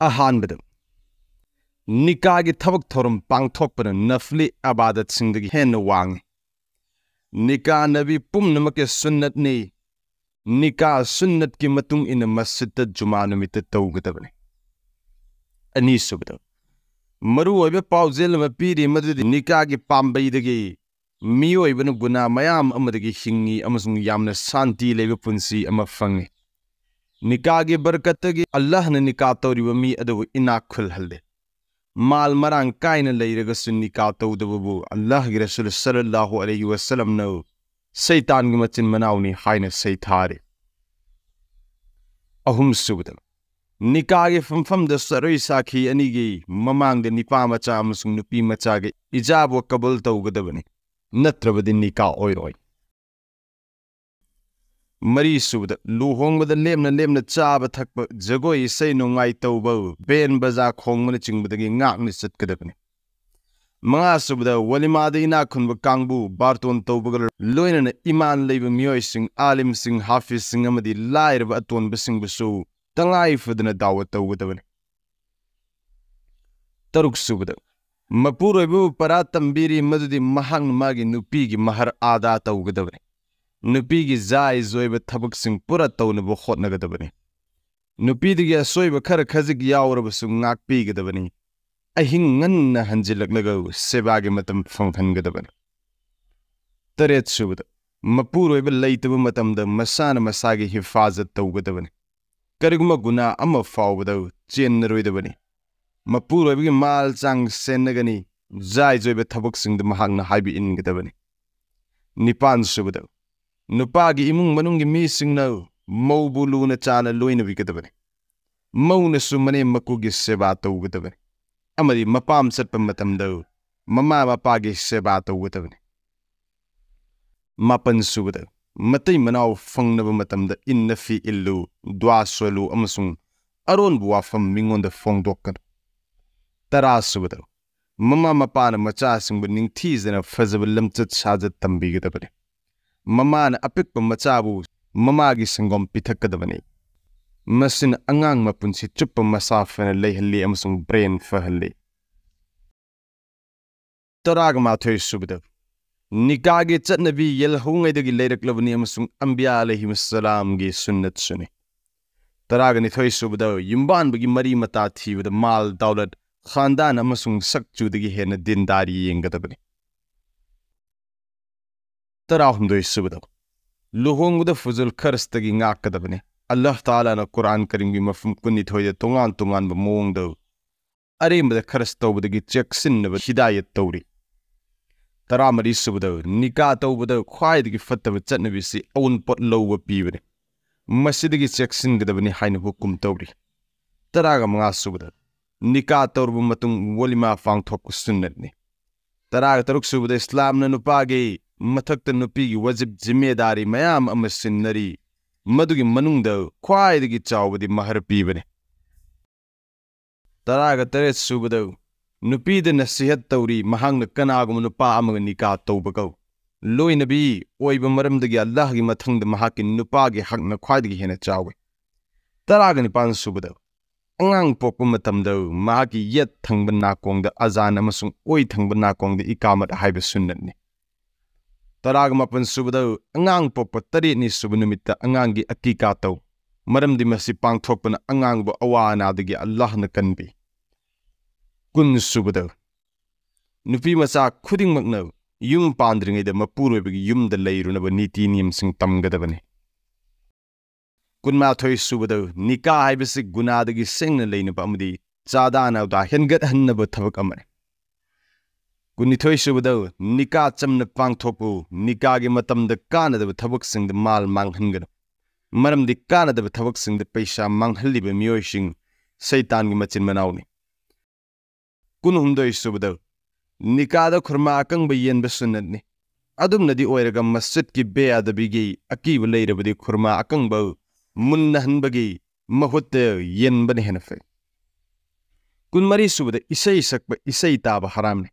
अहानबद निकागी थबक theorem पांगथोकपन नफली अबादत Sindgi हेन वांग निका नबी पुमनमके सुन्नत ने निका सुन्नत की मतुंग इन मस्जिद जुमा नुमित तौगदबने अनीसुबद मरु ओइबे पाउजेल म पीरी मदुदि निकागी पाम्बैदगी मियोइबन गुना मयाम अमदगी हिंगी अमसुंग यामना शांति लेबे पुंसी अमा फंगे निकागी बरकतगी अल्लाह ने निका तौरिबा मी अदु इना खुलहल्ले माल मरांग कायन लैरगसु निका तौदबु अल्लाह गी रसूल सल्लल्लाहु अलैहि वसल्लम न शैतान गी मचिन मनाउनी हायन सैथारे अहुम सुबद निकागी फमफम द सरई साखी अनिगी ममांग द निपा मचा अमसुंग नुपी मचागे इजाब व कबूल तौगदबने नत्रबदि निका ओइरोय मरी सुबद लुहोंगबद लेमना लेमना चाब थकप जगोय इसै नोंगाई तौब बेन बजा खोंगमन चिंगबदगी ngakni चटकदबने मंगा सुबद वलिमाद इना खुनब कांगबु बारतोन तौबग लोइनन इमान लेब मियोय सिंग आलिम सिंग हाफिज सिंग अमदि लाइरब अतोन बसिंग बसु तंगाई फदना दावत तौगदबने तरुक सुबद मपुरोइबु परा तंबीरी मदुदि महांग मागी नुपीगी महर आदा तौगदबने नुपीगी जाय जोइब थबक सिंग पुरा तौनबु होटनगदबने नुपीदिगी असोइब खर खजिक यावरबसु ngakpigदबने अहिंग ngन्न हंजिलकलग सेबागे मतम फंगहनगदबने तरेत सुबद मपुरोइब लैतब मतमद मसान मसागी हिफाजत तौगदबने करिगुमा गुना अमा फावबद चेनरोइदबने मपुरोइबगी माल चांग सेनगनी जाय जोइब थबक सिंग महांगना हाइबि इनगदबने निपान सुबद नुपागी इमुंग मनुंगी मी सिंगना मौबु लुना चाना लोइनबिगदबने मौनसु मने मकुगी सेबा तौगदबने अमदि मपाम चटप मतमद ममा मपागी सेबा तौगदबने मापन सुबद मतै मनाव फंगनब मतमद इन्नफी इल्लु द्वा सोलु अमसुंग अरोनबु वाफम मिंगोंद फोंगदोकन तरा सुबद ममा मपान मचा सिंगबु निंगथीजना फजब लमचत साजत तंबिगदबने ममान अपिक मचाबु ममागी संगोम पिथकदबने मसिन अंगांग मपुंसी चुप मसाफन लेहल्ली अमसुंग ब्रेन फहल्ली तराग माथोय सुबद निकागी चटनबी यलहुंगैदगी लेरकलबनी अमसुंग अंबिया अलैहिस्सलाम गी सुन्नत सुने तराग निथोय सुबद युम्बानबगी मरी मता थीबद माल दौलत खानदान अमसुंग सकचुदगी हेन दिनदारी येंगदबने तराहुंदोय सुबद लुहोंगद फुजुल खरस्तगी ngakadabne अल्लाह ताला ना कुरान करीम की मफहूम कुनिथोय तोंगान तोंगान ब मोंगद अरेमद खरस तौबदगी चेक्सिनब हिदायत तौरी तरामरी सुबद निका तौबद ख्वाइदगी फत्तब चटनबिसि औन पोट लौब पीबने मसिदगी चेक्सिनगदबने हाइन हुकुम तौरी तरागा मंगा सुबद निका तौरब मतुंग वलिमा फांगथोक सुन्नतने तरागा तरुक सुबद इस्लाम ना नुपागे मथक्त नुपीगी वजिब जिम्मेदारी मयाम अम सिन्नरी मदुगी मनुंगद ख्वाइदगी चावबदी महर पीबने तरागा तरेत सुबद नुपीद नसीहत तौरी महांग कनागुम नुपा अमग निका तौबगौ लोइनबी ओइब मरमदगी अल्लाह गी मथंगद महाकी नुपागी हकना ख्वाइदगी हेना चावे तरागा निपान सुबद अंगांग पोप मतमद महाकी यत थंगब नाकोंगद अजान अमसुंग ओइ थंगब नाकोंगद इकामत हाइब सुन्नतने तराग मपन सुबद अंगांग पोप तरेनी सुब नुमित अंगांगी अकीका तौ मरमदि मसि पांगथोकपन अंगांग बो अवानादगी अल्लाह न कनबी कुन सुबद नुपी मचा खुदिंग मगन युम पांद्रिंगैद मपुरोइबगी युमद लैरुनब नीति नियम सिंग तमगदबने कुनमाथोय सुबद निका हाइबसि गुनादगी सेंगन लैनब अमदि चादानाउदा हेनगत हन्नब थबक अमने कुनिथोय सुबद निका चमन पांगथोकु निकागी मतमद कानदब थबक सिंग माल मांगहनगन मरमदि कानदब थबक सिंग पैसा मांगहल्लिब मियोयसिंग शैतानगी मचिन मनाउनी कुनहुमदोय सुबद निकादा खुरमा अकंब येनब सुन्नतने अदुमनदी ओइरगा मस्जिद की बेअदबीगी अकीब लैरबदि खुरमा अकंब मुन्नहनबगी महुत येनबने हेनफे कुनमरी सुबद इसै सकब इसै ताब हरामने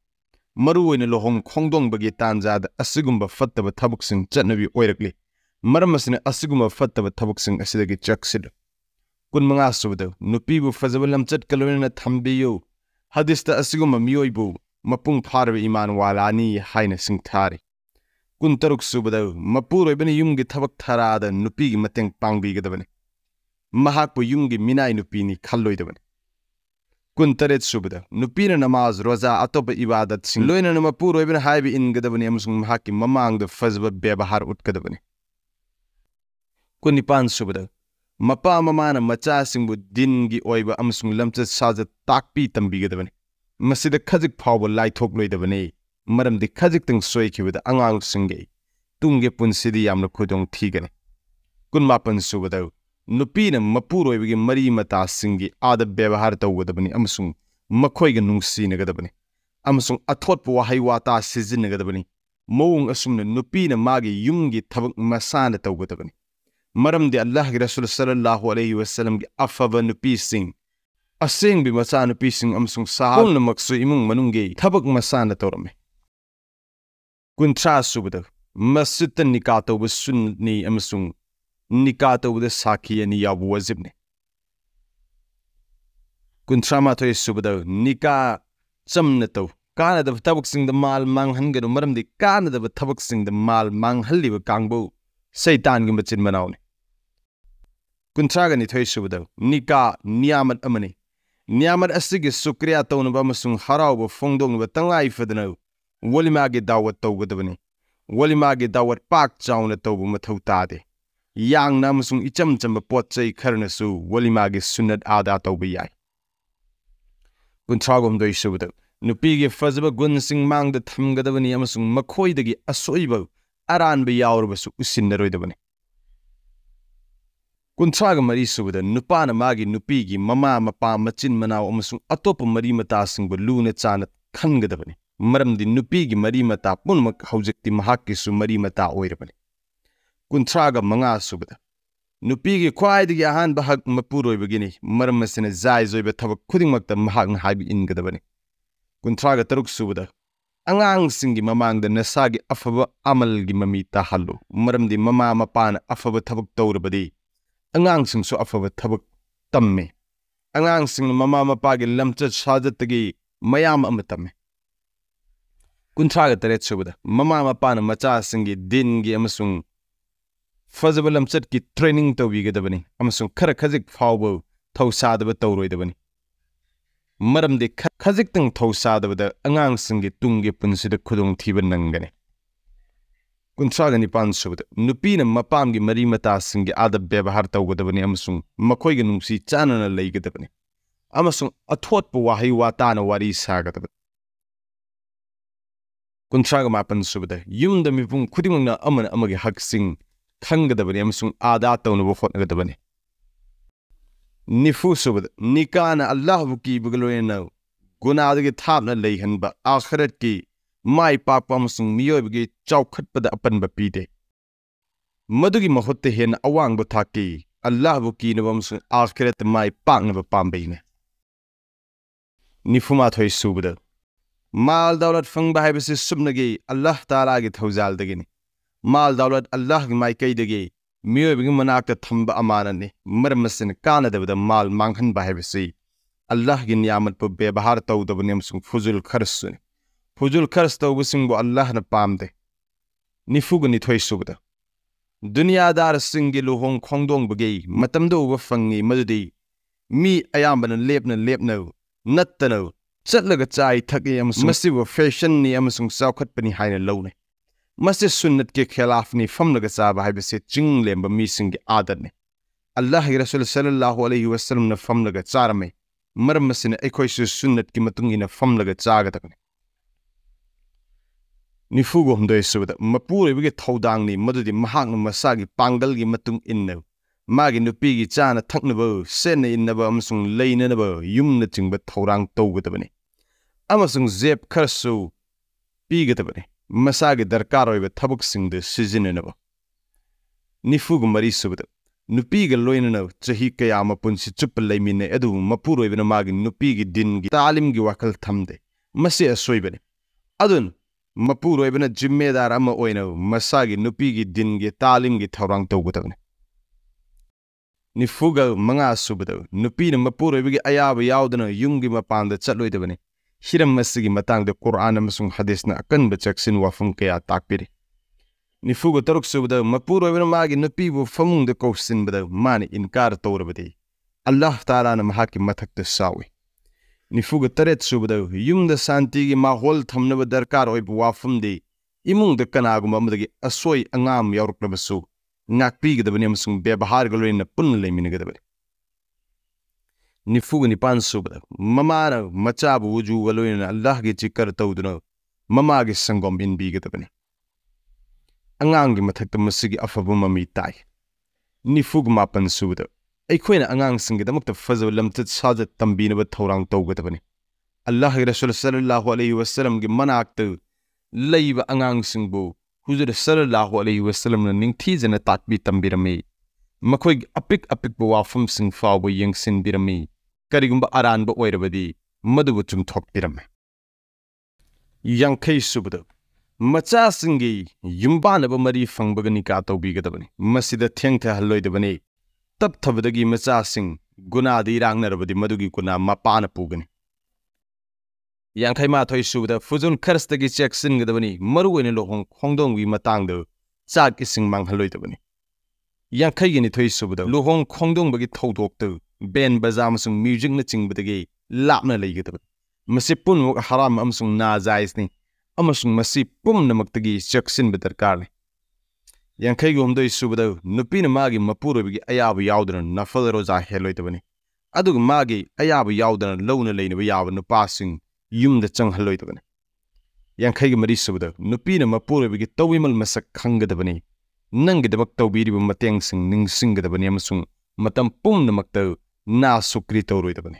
मरु ओइन लोहोंग खोंगदोंबगी तांजाद असिगुंब फत्तब थबकसिंग चटनबी ओइरकली मरम असने असिगुंब फत्तब थबकसिंग असिदगी चक्सिद Kun Manga Subda, Nupibu Fazabalam Chatkaluna Tambiyo, Hadista Asiguma Mioibu, Mapung Parvi Iman Walani, Haina Singtari. Kun Taruk Subda, Mapuro Beni Yungi Tabak Tarada, Nupi Mateng Pangbi Gadavani. Mahaku Yungi Minai Nupini Kaloidavani. Kun Taret Subda, Nupina Namaz, Rosa Atopa Ibadat Sing, Loina Mapuro Eben Haiba in Gadavani Amasung Mahaki, Mamang the Fazba Bebahar Utkadavani. Kun Nipan Subda, Mapa Mamana Macha Singbu Dingi Oiba Amasung Lamcha Saza Takpi Tambigadavani. Masida Kazik Power Light Talk Loidavani. Madam the Kazik Tang Soiki with the Angang Singe, Tunge Pun City Yamno Kudong Tigani. Kun Mapan Subado, Nupina Mapuro begin Mari Mata Singi, Ada Bebaharta with the Bani Amasung, Makoigan Nungsi Nagadabani. Amasung Atot Wahaiwata Sizin Nagadabani. Mong Asumna Nupina Magi Yungi Tabak Masana Tawadabani. Madam the Allah Rasul Sallallahu Alayhi Wasallam Afava Nupi Sing. A sing be Masana Pising Amasung Sahal Maksu Imung Manungi, Tabak Masana Torame. Kuntra Subda, Masuta Nikato was Sunni Amasung, Nikato with the Saki and Yabu Zibne. Kuntramato Subda, Nikah Samnato, Canada of Tabuxing the Mal Manghanger, Madam the Canada of Tabuxing the Mal Manghali with Kangbo, Satan Gimbachin Manauni. Kuntragan it Subda, Nikah Niamat Amani, Niamat Asigis Sukria Ton of Amasung Harao Fongdong with Tangai for the no. Walimagi Dawat Togadavani. Walimagi Dawat Park Town at Tobu Matotade. Yang Namasung Ichamcham Potse Karnasu, Walimagi Sunat Ada Tobiai. Kuntragum de Suda. Nupigi Fazaba Gunsing Mang the Tamgadavani Amasung Makoidagi Asoibo, Aran be Yaurbasu Usinderoidavani. Kuntraga Marisuda, Nupana Magi Nupigi, Mama Mapa Machin Manao Amasung Atopa Marimatasing with Lunetsan at Kangadavani. Madam the Nupigi Marimata Punmak Hojekti Mahaki su Marimata Oirabani. Kuntraga Manga Subda. Nupigi quiet the Yahan Bahak Mapuro Begini, Marmas and Zais over Tabak Kudimaka Mahang Haibi in Gadabani. Kuntraga Taruk Subda. Angang Singi Mamang the Nasagi Afaba Amalgi Mamita Hallo, Madam the Mama Mapan Afaba Tabak Dorabadi. Angang Sing so Afaba Tabak Tamme. Angang Sing Mama Mapagi Lamcha Shadati Mayam Amatame. Kuntraga Taret Subda, Mama Mapana Macha Singi Dingi Amasung Fazabalam Chatki training to Vigadabani, Amasung Karakazik Fawbo, Tosada Toroidabani. Madam de Kazik Tang Tosada with the Angang Singi Tungi Punsida Kudung Tibanangani. Kuntraga Nipan Subda, Nupina Mapamgi Marimata Singi Ada Bebaharta Wadabani Amasung, Makoigan si Chana Lagadabani. Amasung Atwat Wahi Watana Wari Sagadabani. Kuntraga Mapan Subda, Yum the Mipung Kudimuna Aman Amagi Haksing, Kangadabani Amasung Adata on Wafotnagadabani. Nifu Subda, Nikana Allah.gi Bugaloena, Gunadagi Tabna Layhan, but Akharetki, my papa Amasung Miobi, Chaukat Pada Apan Bapide. Madugi Mahote Hen Awang Botaki, Allah.gi Navamsung Akharet my pang of a pambine. Nifumato Subda. Mal Daulat Fung Bahibis Subnagi, Allah Talagit Hosal Degini. Mal Daulat Allah my Kaidagi, Mewing Manaka Tamba Amanani, Murmasin Canada with a Mal Mankan Bahibisi. Allah Gin Yamat Pub Bebaharto the Namsung Fuzul Kursun. Fuzul Kursto wissing Allah na Pamde. Nifugani Toy Subda. Dunya Dar Singilu Hong Kongdong Bagi, Matamdo Wafangi Muddi. Me Ayaman and Lepno, Nuttano. Chatlaga Taki Amasung Massive fashion ni Amasung Saukat Penny Hine Lone. Massis Sunnat Ki Kelafni from the Gazaba Hibis Jing Lemba missing Adani. Allah Rasul Sallallahu Alayhi Wasallam from the Gazarame. Murmasin Equations Sunnat Kimatung in a from the Gazagatani. Nifugo de Suda, Mapuri we get Todangni, Muddi Mahang Masagi, Pangalgi Matung in no. Magi Nupigi Chana Taknabo, Sene in the Amasung Lane in the Yum nothing but Torang Togadabani. Amasung Zep Kursu Pigatabani, Masagi Darkaro with Tabuxing the season in a Nifugo Marisubda, Nupiga Loinano, Chahikayama Punsi Chupalamine Edu, Mapuro even a Magin, Nupigi Dingi, Talimgi Wakal Tamde, Masia Soibani. Adun, Mapuro even a Jimeda Rama Oino, Masagi, Nupigi Dingi, Talimgi Torang Togatavani. Nifuga manga subada nupi na mapuribigi ayaba yaudana yungi mapanda chatloidabani hiram masigi matangda Quran amasung hadis na akan bachaksin wafum kaya takpiri Nifuga taruk subada mapuribina magi nupi bu famung da kofsin bada mani inkar tawrabadi Allah Ta'ala na Mahaki matakda sawi Nifuga taret subada yumda santigi mahol thamnaba darkar oibu wafum de imung da kanagum amadagi asoi angam yaurklabasu Nakpigidabani amasung bebahar galorina punna layminagadabani Nifuga nipan subada mamana machabu wuju galorina Allah gi chikar tawduna mama gi sangom inbigadabani Angangi mathakta masigi afabu mami tai Nifuga mapan subada Aikoina angang singidamukta fazal lamtat sajat tambinaba thawrang tawgadabani Allah gi Rasul sallallahu alaihi wasallam gi manakta layba angang singbu Huzur sallallahu alaihi wasallam na ningthizana tatbi tambirami makhoi apik wafamsing fawba yengsin birami karigumba aranba oirabadi madubu chumthokpirame Yankai subada macha singi yumbanaba mari fangbaga nikah tawbigadabani masida thengtha halloidabani tab thabadagi macha sing gunadi rangnarabadi madugi kuna mapana pugani Yankai mathoi subada fuzun karstagi cheksin gadabani maruwene lohong khongdongwi matangda chak ising manghalloidabani Yankai gini thoi subada lohong khongdongbagi thawdokta ben baza amasung music na chingbadagi lapna leigadabani masi punmuk haram amasung najaisni amasung masi pumnamaktagi cheksin badarkarni Yankai gomdoi subada nupina magi mapurabagi ayabu yaudana nafal roza heloidabani aduga magi ayabu yaudana lawna leinaba yaba nupasing Yum the Chang Halloidabani. Yankai Marisubada, Nupina Mapurabigi Tawimal Masak Kangadabani, Nangidabak Tawbiri Matang Sing Ning Singadabani Amasung, Matam Pum the Makta, Na Sukrito Ruidabani.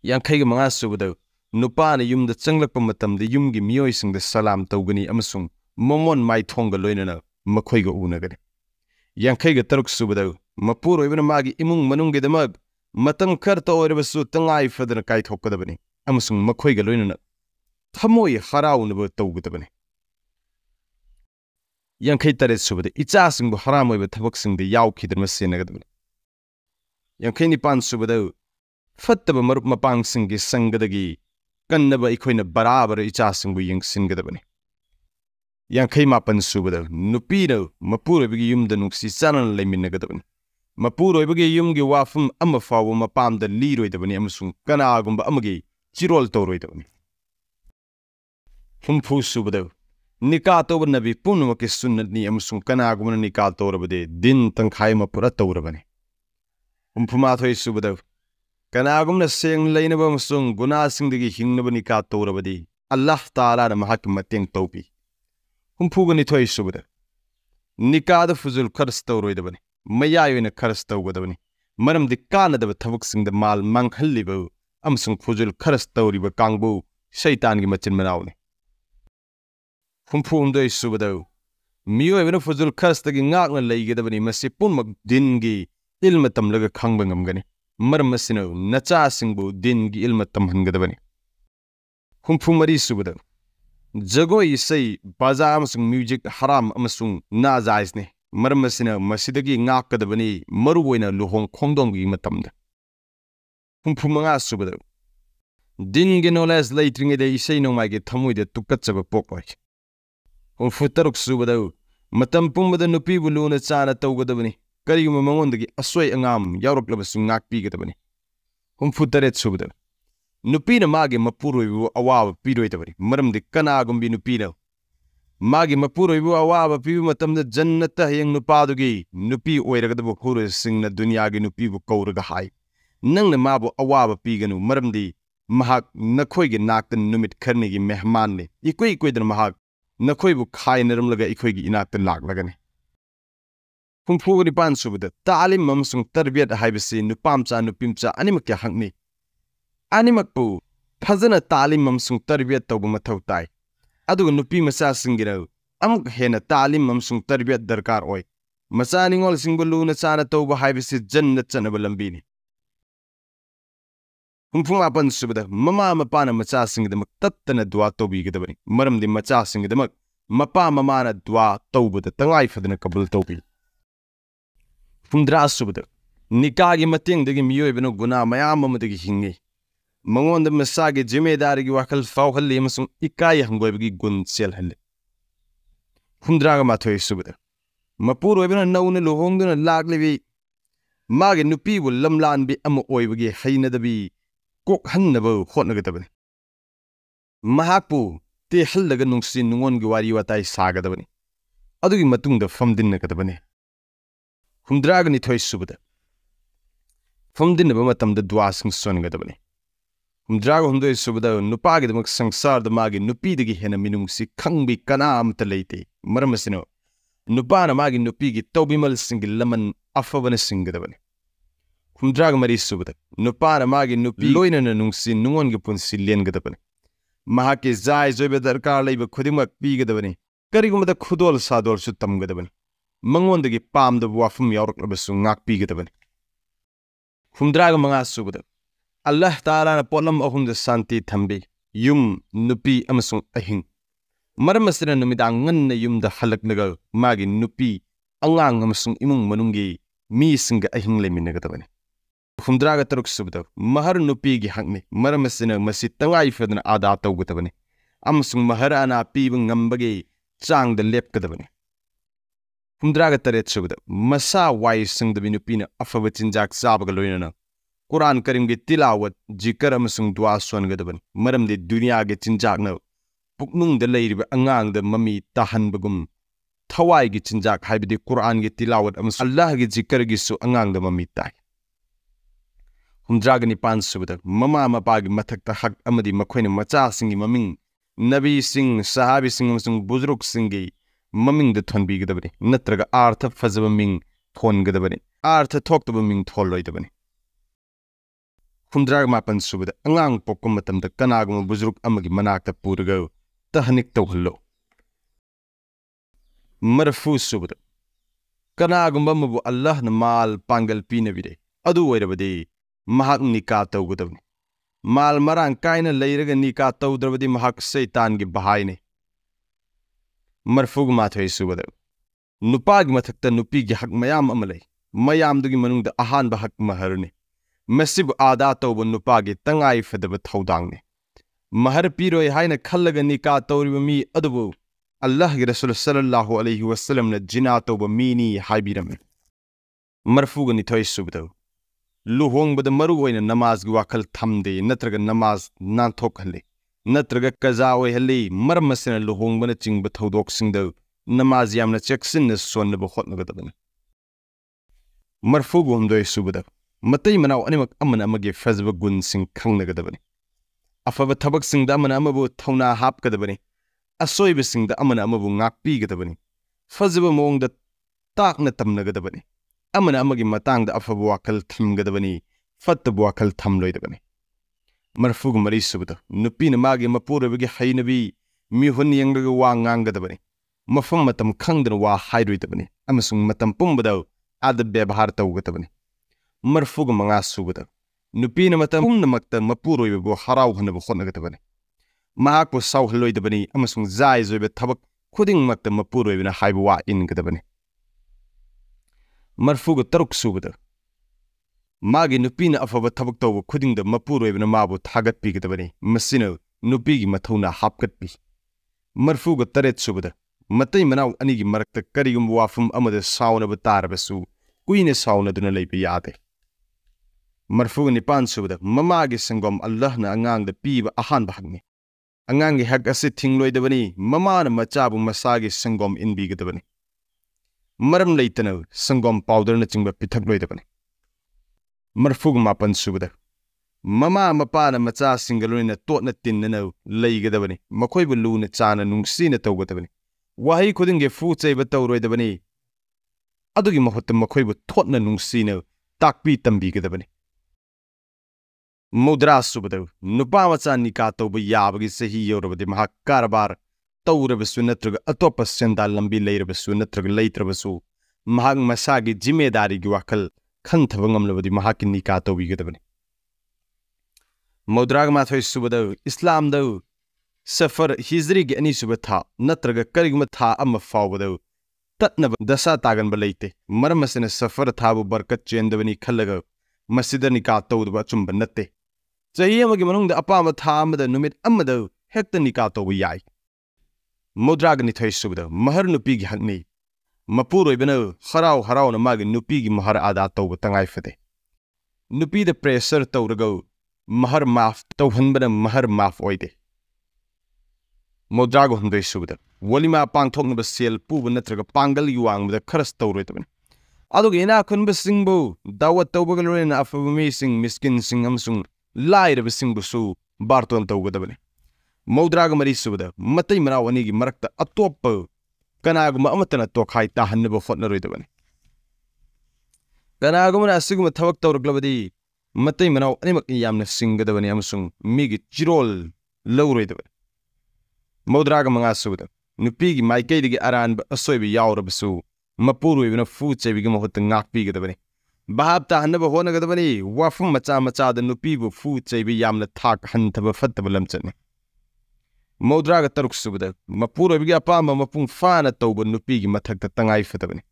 Yankai Mangasubada, Nupana Yum the Changlapamatam, the Yumgi Mioising the Salam Tawgani Amasung, Momon Mai Tonga Loinana, Makwega Unagadi. Yankai Taruk Subada, Mapuro even Magi Imung Manunga the Mug, Matam Karta or Revasu Tangai for the Kite Hokadabani. Amasung makwega loinana thamoi haraunaba tawgadabani Yankai taret subada ichasingbu haramoiba thabaksingda yaukhidrama senagadabani Yankai nipan subada fattaba marup mapangsingi sangadagi kannaba ikoina barabara ichasingbu yengsingadabani Yankai mapan subada nupina mapurabigi yumda nungsi chanan laiminagadabani Mapurabigi yumgi wafum amafawu mapamda liroidabani amasung kanagumba amagi Chirol Toroidoni Humpu Subado Nikah over Nabi Punmaki Sunnatni Amasung Kanagumana Nikah Torabade, Din Tankaima Puratorabani Humpumato Subado Kanagumna saying Lainabamsung, Gunasing the Hingnabanika Torabadi, Allah Ta'ala Mahaki Matang Topi Humpugani Toy Subada Nikah the Fuzul Karstoroidabani, Mayayo in a Karsto Wadabani, Madam the Canada Tavuxing the Mal Manghalibo. Amasung fuzul karastawri ba kangbu shaitan gi machin manawni Humpum doi subado Miyo evena fuzul karastagi ngakna leigedabani masi punmak dingi ilmatam laga khangbangam marmasino nacha singbu dingi ilmatam hangadabani Humpum mari subado Jagoi isai baza amasung music haram amasung najaisni marmasino masidagi ngakadabani maruboina luhong khongdonggi matamda Humpumanga subado Dingi no less latring a say no my get tamu the tukats of a pokoi Humfutaruk subado Matam Pumba the Nupi Luna Sana Togadabani Karim Mamondagi Asway Angam Yaurklabasung Nakpigatabani Humfutaret subado Nupina Magi Mapuru Awa Pidoitavari Madam the Kanagum Binupino Magi Mapuru Awa Pimatam the Janata Yang Nupadugi Nupi Oiragadabu Huru sing the Dunyagi Nupi Koraga High Nang the Mabu Awaba Piganu, Maramdi, Mahak, Nakoigi Naktan Numit Karnigi Mehmanli, Equi the Mahak, Nakoibu Kai Nerumlaga Equigi Inaktan Laglagani. Humpugri Pansu with the Talim Mamsung Tarbiat Haibasi, Nupamsa, Nupimsa, Animaka Hankni. Animakpu, Pazana Talim Mamsung Tarbiat Tobumatautai. Adu Nupima Sasingiro, Amuk Hena Talim Mamsung Tarbiat Darkar Oi. Masaning all single Luna Sana Toba Haibasi Jannat Sanabalambini. Humpumapan subada, Mama Mapana Machasing the Mactatana Dua Tobi Gadabani, Maram the Machasing the Mak, Mapa Mamana Dua Toba the Tangai for the Kabul Tobi. Humdra subada Nikah gi mating dagi miyoibano guna mayam amadagi hingi Mangonda masagi jimedari gi wakal fawhalli amasung ikaya hangoibagi gun selhalle Humdra ga mathoi subada Mapuro ibana nauna lohongduna laglebi Magi nupi bu lamlan bi ama oibagi hainadabi kok hannaba hotnagadabani Mahakpu te hallaga nungsi nungon gi wari watai sagadabani Adugi matungda famdinnagadabani Humdra ga nithoi subada Famdinnaba matamda dua sing songadabani Humdra ga humdoi subada nupagi damak sangsarda magi nupi dagi hena minungsi khangbi kana amta leite maramasino Nupana magi nupi gi taubimal singi laman afabana singadabani Humdra ga mari subada nupana magi nupi loina na nungsi nungon gi punsi lengadabani Mahaki zai zoiba darkar laiba khudimak pigadabani karigumada khudol sadol su tamgadabani Mangondagi pamda wafam yauraklabasu ngak pigadabani Humdra ga manga subada Allah Ta'ala na polam ahumda santi thambi yum nupi amasung ahing Maramasina numidang nganna yumda halaknaga magi nupi angang amasung imung manunggi mi singa ahing leminagadabani Humdra ga taruk subada mahar nupi gi hakni maramasina masi tangai fadna ada tawgadabani amasung mahar ana pibang ngambagi changda lepgadabani Humdra ga taret subada masa wai singdabi nupina afaba chinjak sabaga loinana Quran Karim gi tilawat jikar amasung dua songadabani maramdi dunya gi chinjak na puknung da leiriba angang da mami tahanbagum thawai gi chinjak haibidi Quran gi tilawat amasung Allah gi jikar gi su angang da mami tai Humdra ga nipan subada mama mapa gi mathakta hak amadi makhoina macha singi maming nabi sing sahabi sing amasung buzruk singi maming da thonbi gadabani natraga artha fazaba ming thon gadabani artha thoktaba ming tholloidabani Humdra ga mapan subada angang pokkum matamda kanaguma buzruk amagi manakta puraga tahanik tawhallo Marfu subada kanagumba mabu Allah na mal pangal pinabide adu oirabadi mahak nikah tawgadabani mal marang kaina leiraga nikah tawdrabadi mahak seitan gi bahaine Marfu ga mathoi subada nupagi mathakta nupi gi hak mayam amalai mayam dugi manungda ahanba hak maharni Masibu ada tawba nupagi tangai fadaba thawdangni mahar piroi haina khallaga nikah tawriba mi adubu Allah gi Rasul sallallahu alaihi wasallam na jina tawba mini haibiram Marfu ga nithoi subada luhongbada maru oina namaz gi wakal thamde natraga namaz nan thokhalle natraga kaza oi halle marmasina luhongbana chingba thawdok singda namaz yamna cheksinna sonnaba hotnagadabani Marfu ga humdoi subada Matai manaw animak amana amagi fazba gun sing khangnagadabani afaba thabak singda amana amabu thawna hapgadabani asoiba singda amana amabu ngakpigadabani fazba mongda takna tamnagadabani amana amagi matangda afaba wakal thamgadabani fattaba wakal thamloidabani Marfu ga mari subada nupina magi mapurabagi hainabi mihun yangdaga wa ngangadabani mafam matam khangdana wa hairoidabani amasung matam pumbada adab bebhar tawgadabani Marfu ga manga subada nupina matam pumnamakta mapuroibabu haraw hanabu hotnagadabani mahakpu sawhloidabani amasung zai zoiba thabak khudingmakta mapuroibana haiba wa ingadabani Marfu ga taruk subada magi nupina afaba thabak tawba khudingda mapuroibana mabu thagatpigadabani masina nupigi mathawna hapkatpi Marfu ga taret subada matai manaw anigi marakta karigum wafam amada sawnaba tarabasu kuina sawnaduna leiba yade Marfu ga nipan subada mamagi sangom Allah na angangda piba ahanba hakni angangi hak ase thingloidabani mamana machabu masagi sangom inbigadabani maram leitana sangom powder na chingba pithakloidabani Marfu ga mapan subada mama mapana macha singaluna totna tinnana leigadabani makoibu luna chana nungsina tawgadabani wahi khudinge fu cheiba tawroidabani adugi mahutta makoibu totna nungsina takpi tambigadabani Mudra subada nupa macha nikah tawba yabagi sahi yorabadi mahak karabar tawrabasu natraga atopa senda lambi leirabasu natraga leitrabasu mahak masagi jimedari gi wakal khanthaba ngamlabadi mahak nikah tawbigadabani Mudra ga mathoi subada Islam da safar hijri gi ani subata natraga karigma tha amma fawbada तत्नब दशा तागनब लेते मरम असने सफर थाबु बरकत चेंदबनी खल्लग मसिदा निकाह तौदबा अचुंबा नत्ते चही अमगी मनुंगदा अपामा था अमदा नुमित अमदा हेक्ता निकाह तौबा याई मौद्राग निथाई सुबदा महर नुपीगी हकनी मपुरोइबना हराव हराव न मागी नुपीगी महर आदा तौबा तंगाई फदे नुपीदा प्रेशर तौरगौ महर माफ तौहनबना महर माफ ओइदे मौद्राग हुंदोइ सुबदा वलिमा पांगथोकनबा सेल पुबा नत्रगा पांगल युवांगबदा खरस तौरोइदबनी अदुगा इना खुनबा सिंगबु दावत तौबगा लोरेना अफबा मिसिंग मिस्किन सिंग अमसुंग लाइरबा सिंगबुसु बारतोन तौगदबनी मौद्राग मरी सुबदा मतै मनाव अनिगी मरक्ता अतोप्पा कनागुमा अमतना तोखाई ताहन्नबा होटनरोइदबनी कनागुमना असिगुमा थबक तौरग्लबदी मतै मनाव अनिमक यामना सिंगदबनी अमसुंग मिगी चिरोल लौरोइदबनी मौद्राग मंगा सुबदा नुपीगी माइकैदगी अरानबा असोइबा यावरबसु मपुरोइबना फू चैबिगी महुत्ता ngaakpigदबनी भाब ताहन्नबा होनगदबनी वाफम मचा मचादा नुपीबु फू चैबि यामना थाक हन्थबा फत्तबा लमचने मौद्राग तरुक सुबदा मपुरोइबगी अपामा मपुंग फाना तौबा नुपीगी मथक्ता तंगाई फतबनी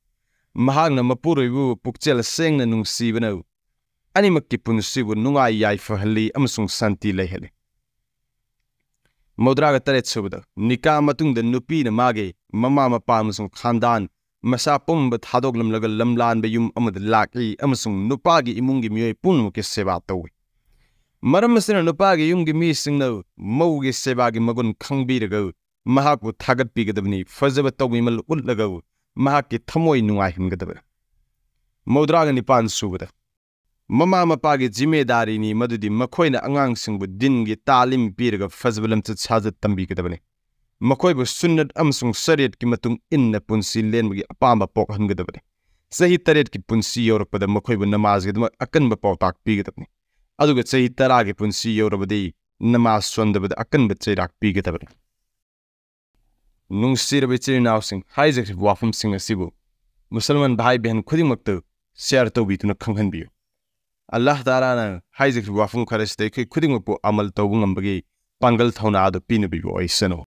महागना मपुरोइबु पुक्चेल सेंगना नुंगसीबना अनिमक्की पुनसिबु नुंगाई याइफहल्ली अमसुंग शांति लैहले मौद्राग तरेत सुबदा निकाह मतुंगदा नुपीना मागे ममा मपा अमसुंग खानदान मसा पुंबा थादोगलमलगा लमलानबा युम अमदा लाकी अमसुंग नुपागी इमुंगी मियोय पुनमुके सेवा तौई मरम असना नुपागी युमगी मिसिंगना मौगी सेवागी मगुन खंगबीरगा महाकु थागतपीगदबनी फजबा तौबिमल उल्लगा महाकी थमोय नुंगाइहनगदबा मौद्राग निपान सुबदा ममा मपागी जिम्मेदारीनी मदुदी मखोयना अंगांगसिंगबु दिनगी तालिम पीरगा फजबा लमचत साजत तंबीगदबनी मखोयबु सुन्नत अमसुंग शरीयत की मतुंग इन्ना पुंसी लेनबगी अपामा पोकहनगदबनी सही तरेत की पुंसी योरपदा मखोयबु नमाजगदमा अकनबा पौताक पीगदबनी अदुगा सही तरागे पुंसी योरबदी नमाज सोंदबदा अकनबा चैराक पीगदबनी नुंगसिरबा चिरिनावसिंग हाइजगि-वाफमसिंग असिबु मुसलमान भाई बहन खुदिमक्ता शेयर तौबीतुना खंगहनबियु अल्लाह तालाना हाइजगि-वाफम खरसदै खुदिमकपु अमल तौबु ngambagi पांगल थौना आदो पीनबिबु ओइसनो।